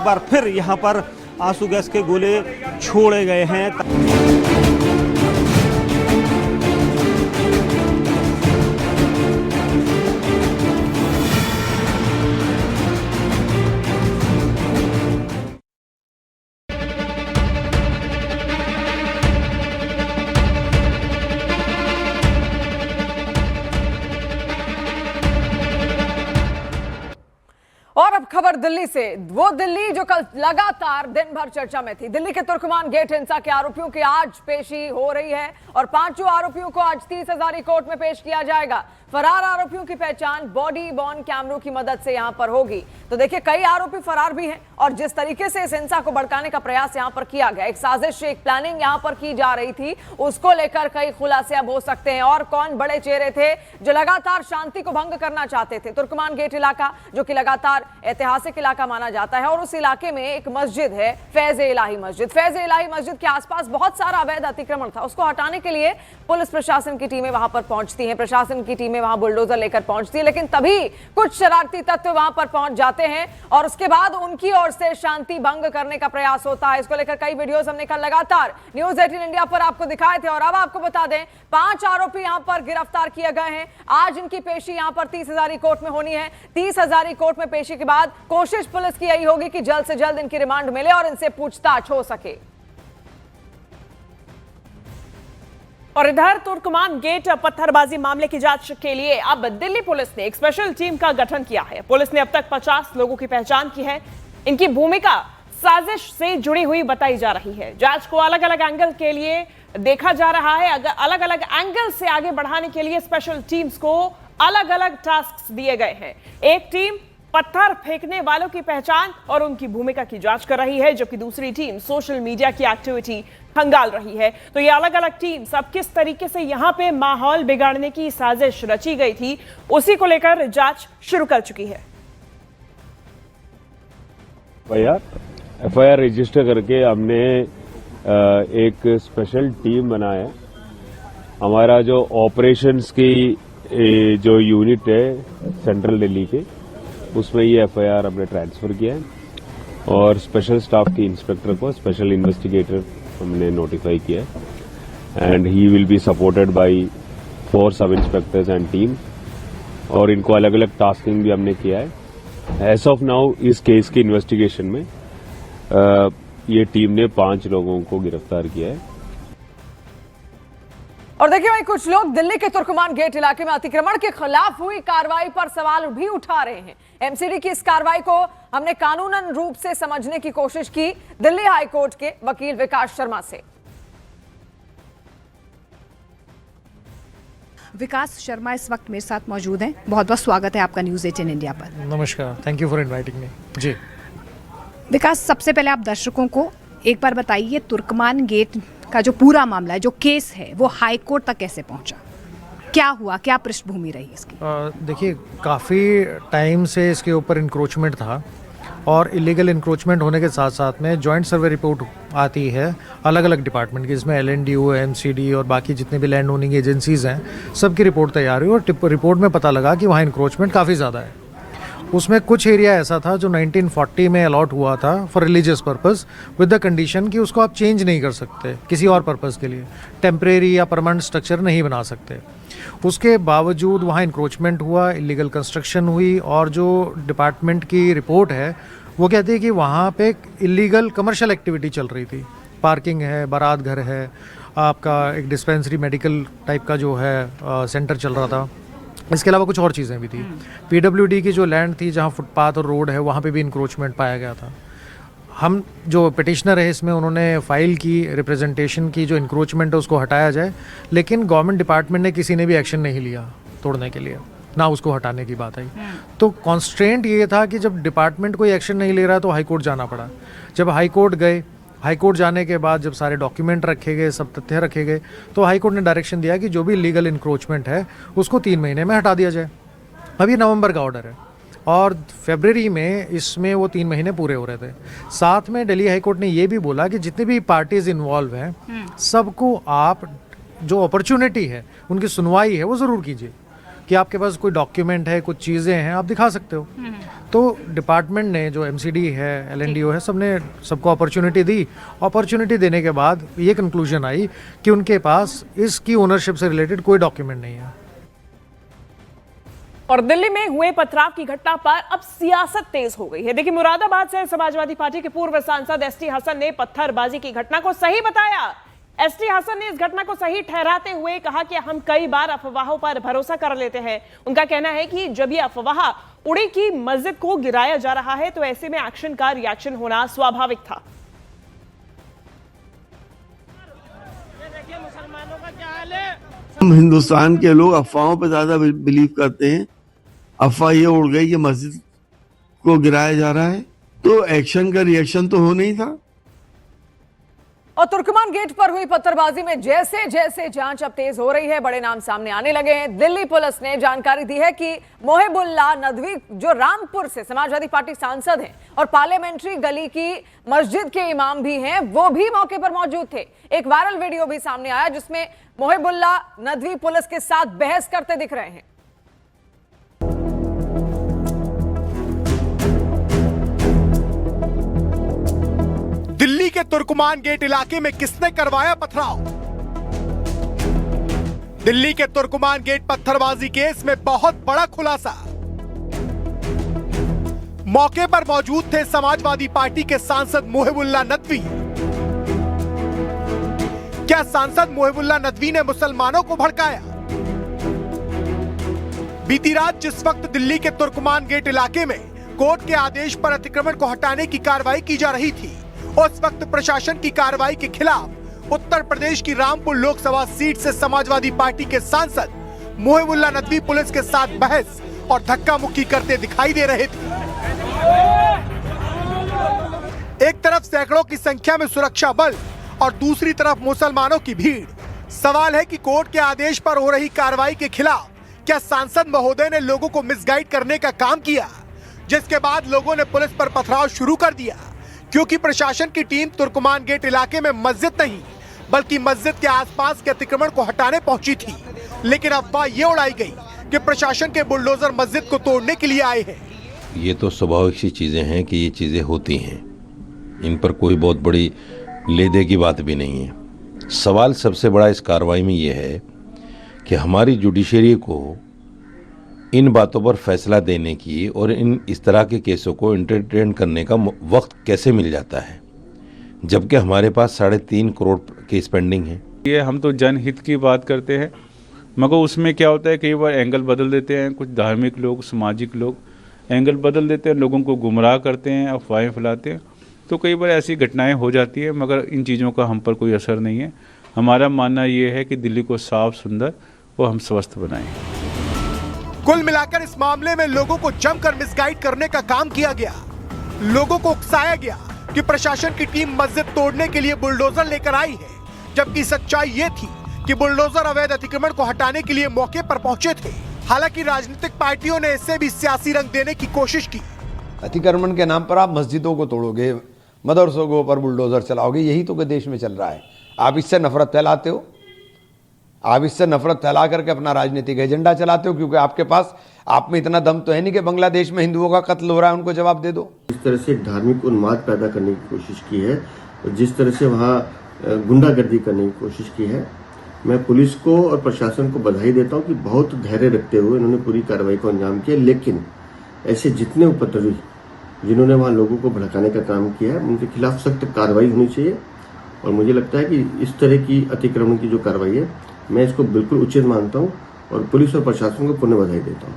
एक बार फिर यहाँ पर आंसू गैस के गोले छोड़े गए हैं। और अब खबर दिल्ली से, वो दिल्ली जो कल लगातार दिन भर चर्चा में थी। दिल्ली के तुर्कमान गेट हिंसा के आरोपियों की आज पेशी हो रही है और पांचों आरोपियों को आज 30 हजारी कोर्ट में पेश किया जाएगा। फरार आरोपियों की पहचान बॉडी बॉर्न कैमरों की मदद से यहां पर होगी। तो देखिए, कई आरोपी फरार भी हैं और जिस तरीके से इस हिंसा को भड़काने का प्रयास यहां पर किया गया, एक साजिश, एक प्लानिंग यहां पर की जा रही थी, उसको लेकर कई खुलासे अब हो सकते हैं। और कौन बड़े चेहरे थे जो लगातार शांति को भंग करना चाहते थे? तुर्कमान गेट इलाका, जो कि लगातार ऐतिहासिक इलाका माना जाता है, और उस इलाके में एक मस्जिद है, फैज़-ए-इलाही मस्जिद। फैज़-ए-इलाही मस्जिद के आसपास बहुत सारा अवैध अतिक्रमण था। उसको हटाने के लिए पुलिस प्रशासन की टीमें वहां पर पहुंचती हैं, प्रशासन की टीमें वहां बुलडोजर लेकर पहुंचती है, लेकिन तभी कुछ शरारती तत्व वहां पर पहुंच जाते हैं और उसके बाद उनकी ओर से शांति भंग करने का प्रयास होता है। इसको लेकर कई वीडियोस हमने कल लगातार न्यूज़ 18 इंडिया पर आपको दिखाए थे और अब आपको बता दें, 5 आरोपी यहां पर गिरफ्तार किए गए हैं। आज इनकी पेशी यहां पर 30 हजारी कोर्ट में होनी है। 30 हजारी कोर्ट में पेशी के बाद कोशिश पुलिस की यही होगी कि जल्द से जल्द इनकी रिमांड मिले और इनसे पूछताछ हो सके। और इधर तुर्कमान गेट पत्थरबाजी मामले की जांच के लिए अब दिल्ली पुलिस ने एक स्पेशल टीम का गठन किया है। पुलिस ने अब तक 50 लोगों की पहचान की है। इनकी भूमिका साजिश से जुड़ी हुई बताई जा रही है। जांच को अलग अलग एंगल के लिए देखा जा रहा है। अलग अलग एंगल से आगे बढ़ाने के लिए स्पेशल टीम्स को अलग अलग टास्क दिए गए हैं। एक टीम पत्थर फेंकने वालों की पहचान और उनकी भूमिका की जांच कर रही है, जबकि दूसरी टीम सोशल मीडिया की एक्टिविटी खंगाल रही है। तो ये अलग अलग टीम सब किस तरीके से यहां पे माहौल बिगाड़ने की साजिश रची गई थी, उसी को लेकर जांच शुरू कर चुकी है। एफआईआर रजिस्टर करके हमने एक स्पेशल टीम बनाया। हमारा जो ऑपरेशंस की जो यूनिट है सेंट्रल दिल्ली के, उसमें ये एफआईआर हमने ट्रांसफर किया है और स्पेशल स्टाफ के इंस्पेक्टर को स्पेशल इन्वेस्टिगेटर हमने नोटिफाई किया है and he will be supported by 4 सब इंस्पेक्टर्स एंड टीम। और इनको अलग अलग टास्किंग भी हमने किया है। एज ऑफ नाउ इस केस की इन्वेस्टिगेशन में ये टीम ने 5 लोगों को गिरफ्तार किया है। और देखिए भाई, कुछ लोग दिल्ली के तुर्कमान गेट इलाके में अतिक्रमण के खिलाफ हुई कार्रवाई पर सवाल भी उठा रहे हैं। एमसीडी की इस कार्रवाई को हमने कानूनन रूप से समझने की कोशिश की दिल्ली हाई कोर्ट के वकील विकास शर्मा से। विकास शर्मा इस वक्त मेरे साथ मौजूद हैं। बहुत बहुत स्वागत है आपका न्यूज़ 18 इंडिया पर। नमस्कार, thank you for inviting me. जी विकास, सबसे पहले आप दर्शकों को एक बार बताइए, तुर्कमान गेट का जो पूरा मामला है, जो केस है, वो हाई कोर्ट तक कैसे पहुंचा? क्या हुआ, क्या पृष्ठभूमि रही इसकी? देखिए, काफ़ी टाइम से इसके ऊपर इंक्रोचमेंट था और इलीगल इंक्रोचमेंट होने के साथ साथ में जॉइंट सर्वे रिपोर्ट आती है अलग अलग डिपार्टमेंट की, जिसमें LNDO, MCD और बाकी जितने भी लैंड ओनिंग एजेंसीज हैं, सबकी रिपोर्ट तैयार हुई और रिपोर्ट में पता लगा कि वहाँ इंक्रोचमेंट काफ़ी ज़्यादा है। उसमें कुछ एरिया ऐसा था जो 1940 में अलॉट हुआ था for religious purpose, with the condition कि उसको आप चेंज नहीं कर सकते किसी और पर्पस के लिए, टेम्परेरी या परमानेंट स्ट्रक्चर नहीं बना सकते। उसके बावजूद वहाँ इंक्रोचमेंट हुआ, इलीगल कंस्ट्रक्शन हुई और जो डिपार्टमेंट की रिपोर्ट है वो कहती है कि वहाँ पे इलीगल कमर्शियल एक्टिविटी चल रही थी। पार्किंग है, बारात घर है, आपका एक डिस्पेंसरी मेडिकल टाइप का जो है सेंटर चल रहा था। इसके अलावा कुछ और चीज़ें भी थी। PWD की जो लैंड थी जहाँ फुटपाथ और रोड है, वहाँ पे भी इंक्रोचमेंट पाया गया था। हम जो पिटिशनर है इसमें, उन्होंने फाइल की रिप्रेजेंटेशन की जो इंक्रोचमेंट है उसको हटाया जाए, लेकिन गवर्नमेंट डिपार्टमेंट ने किसी ने भी एक्शन नहीं लिया तोड़ने के लिए, ना उसको हटाने की बात आई। तो कॉन्स्ट्रेंट ये था कि जब डिपार्टमेंट कोई एक्शन नहीं ले रहा तो हाई कोर्ट जाना पड़ा। जब हाई कोर्ट गए, हाई कोर्ट जाने के बाद जब सारे डॉक्यूमेंट रखे गए, सब तथ्य रखे गए, तो हाई कोर्ट ने डायरेक्शन दिया कि जो भी लीगल इंक्रोचमेंट है उसको 3 महीने में हटा दिया जाए। अभी नवंबर का ऑर्डर है और फरवरी में इसमें वो 3 महीने पूरे हो रहे थे। साथ में दिल्ली हाई कोर्ट ने ये भी बोला कि जितने भी पार्टीज इन्वॉल्व हैं, सबको आप जो अपॉर्चुनिटी है, उनकी सुनवाई है, वो ज़रूर कीजिए कि आपके पास कोई डॉक्यूमेंट है, कुछ चीज़ें हैं, आप दिखा सकते हो। तो डिपार्टमेंट ने जो एमसीडी है, एलएनडीओ है, सबको अपॉर्चुनिटी दी। अपॉर्चुनिटी देने के बाद ये कंक्लूजन आई कि उनके पास इसकी ओनरशिप से रिलेटेड कोई डॉक्यूमेंट नहीं है। और दिल्ली में हुए पथराव की घटना पर अब सियासत तेज हो गई है। देखिए, मुरादाबाद से समाजवादी पार्टी के पूर्व सांसद एसटी हसन ने पत्थरबाजी की घटना को सही बताया। एसटी हसन ने इस घटना को सही ठहराते हुए कहा कि हम कई बार अफवाहों पर भरोसा कर लेते हैं। उनका कहना है कि जब ये अफवाह उड़ी कि मस्जिद को गिराया जा रहा है तो ऐसे में एक्शन का रिएक्शन होना स्वाभाविक था। हम हिंदुस्तान के लोग अफवाहों पर ज्यादा बिलीव करते हैं। अफवाह ये उड़ गई कि मस्जिद को गिराया जा रहा है, तो एक्शन का रिएक्शन तो होना ही था। और तुर्कमान गेट पर हुई पत्थरबाजी में जैसे जैसे जांच अब तेज हो रही है, बड़े नाम सामने आने लगे हैं। दिल्ली पुलिस ने जानकारी दी है कि मोहिबुल्लाह नदवी, जो रामपुर से समाजवादी पार्टी सांसद हैं और पार्लियामेंट्री गली की मस्जिद के इमाम भी हैं, वो भी मौके पर मौजूद थे। एक वायरल वीडियो भी सामने आया जिसमें मोहिबुल्लाह नदवी पुलिस के साथ बहस करते दिख रहे हैं। दिल्ली के तुर्कमान गेट इलाके में किसने करवाया पथराव? दिल्ली के तुर्कमान गेट पत्थरबाजी केस में बहुत बड़ा खुलासा। मौके पर मौजूद थे समाजवादी पार्टी के सांसद मोहिबुल्लाह नदवी। क्या सांसद मोहिबुल्लाह नदवी ने मुसलमानों को भड़काया? बीती रात जिस वक्त दिल्ली के तुर्कमान गेट इलाके में कोर्ट के आदेश पर अतिक्रमण को हटाने की कार्रवाई की जा रही थी, उस वक्त प्रशासन की कार्रवाई के खिलाफ उत्तर प्रदेश की रामपुर लोकसभा सीट से समाजवादी पार्टी के सांसद मोहिबुल्लाह नदवी पुलिस के साथ बहस और धक्का मुक्की करते दिखाई दे रहे थे। एक तरफ सैकड़ों की संख्या में सुरक्षा बल और दूसरी तरफ मुसलमानों की भीड़। सवाल है कि कोर्ट के आदेश पर हो रही कार्रवाई के खिलाफ क्या सांसद महोदय ने लोगों को मिसगाइड करने का काम किया, जिसके बाद लोगों ने पुलिस पर पथराव शुरू कर दिया। क्योंकि प्रशासन की टीम तुर्कमान गेट इलाके में मस्जिद नहीं बल्कि मस्जिद के आसपास के अतिक्रमण को हटाने पहुंची थी, लेकिन अफवाह ये उड़ाई गई कि प्रशासन के बुलडोजर मस्जिद को तोड़ने के लिए आए हैं। ये तो स्वाभाविक सी चीजें हैं कि ये चीजें होती हैं, इन पर कोई बहुत बड़ी लेदे की बात भी नहीं है। सवाल सबसे बड़ा इस कार्रवाई में ये है कि हमारी जुडिशरी को इन बातों पर फैसला देने की और इस तरह के केसों को एंटरटेन करने का वक्त कैसे मिल जाता है, जबकि हमारे पास 3.5 करोड़ केस पेंडिंग है। ये हम तो जनहित की बात करते हैं, मगर उसमें क्या होता है कई बार एंगल बदल देते हैं। कुछ धार्मिक लोग, सामाजिक लोग एंगल बदल देते हैं, लोगों को गुमराह करते हैं, अफवाहें फैलाते हैं, तो कई बार ऐसी घटनाएं हो जाती है, मगर इन चीज़ों का हम पर कोई असर नहीं है। हमारा मानना ये है कि दिल्ली को साफ, सुंदर और हम स्वस्थ बनाएं। कुल मिलाकर इस मामले में लोगों को जमकर मिसगाइड करने का काम किया गया। लोगों को उकसाया गया कि प्रशासन की टीम मस्जिद तोड़ने के लिए बुलडोजर लेकर आई है, जबकि सच्चाई ये थी कि बुलडोजर अवैध अतिक्रमण को हटाने के लिए मौके पर पहुंचे थे। हालांकि राजनीतिक पार्टियों ने इससे भी सियासी रंग देने की कोशिश की। अतिक्रमण के नाम पर आप मस्जिदों को तोड़ोगे, मदरसों के ऊपर बुलडोजर चलाओगे, यही तो देश में चल रहा है। आप इससे नफरत फैलाते हो, आप इससे नफरत फैला करके अपना राजनीतिक एजेंडा चलाते हो, क्योंकि आपके पास, आप में इतना दम तो है नहीं कि बांग्लादेश में हिंदुओं का कत्ल हो रहा है उनको जवाब दे दो। इस तरह से धार्मिक उन्माद पैदा करने की कोशिश की है और जिस तरह से वहाँ गुंडागर्दी करने की कोशिश की है, मैं पुलिस को और प्रशासन को बधाई देता हूँ कि बहुत धैर्य रखते हुए इन्होंने पूरी कार्रवाई को अंजाम किया। लेकिन ऐसे जितने उपद्रवी जिन्होंने वहाँ लोगों को भड़काने का काम किया है, उनके खिलाफ सख्त कार्रवाई होनी चाहिए। और मुझे लगता है कि इस तरह की अतिक्रमण की जो कार्रवाई है, मैं इसको बिल्कुल उचित मानता हूं और पुलिस और प्रशासन को पुनः बधाई देता हूं।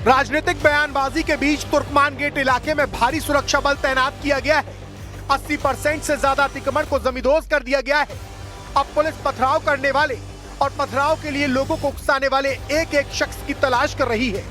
राजनीतिक बयानबाजी के बीच तुर्कमान गेट इलाके में भारी सुरक्षा बल तैनात किया गया है। 80% से ज्यादा अतिक्रमण को जमींदोज कर दिया गया है। अब पुलिस पथराव करने वाले और पथराव के लिए लोगों को उकसाने वाले एक एक शख्स की तलाश कर रही है।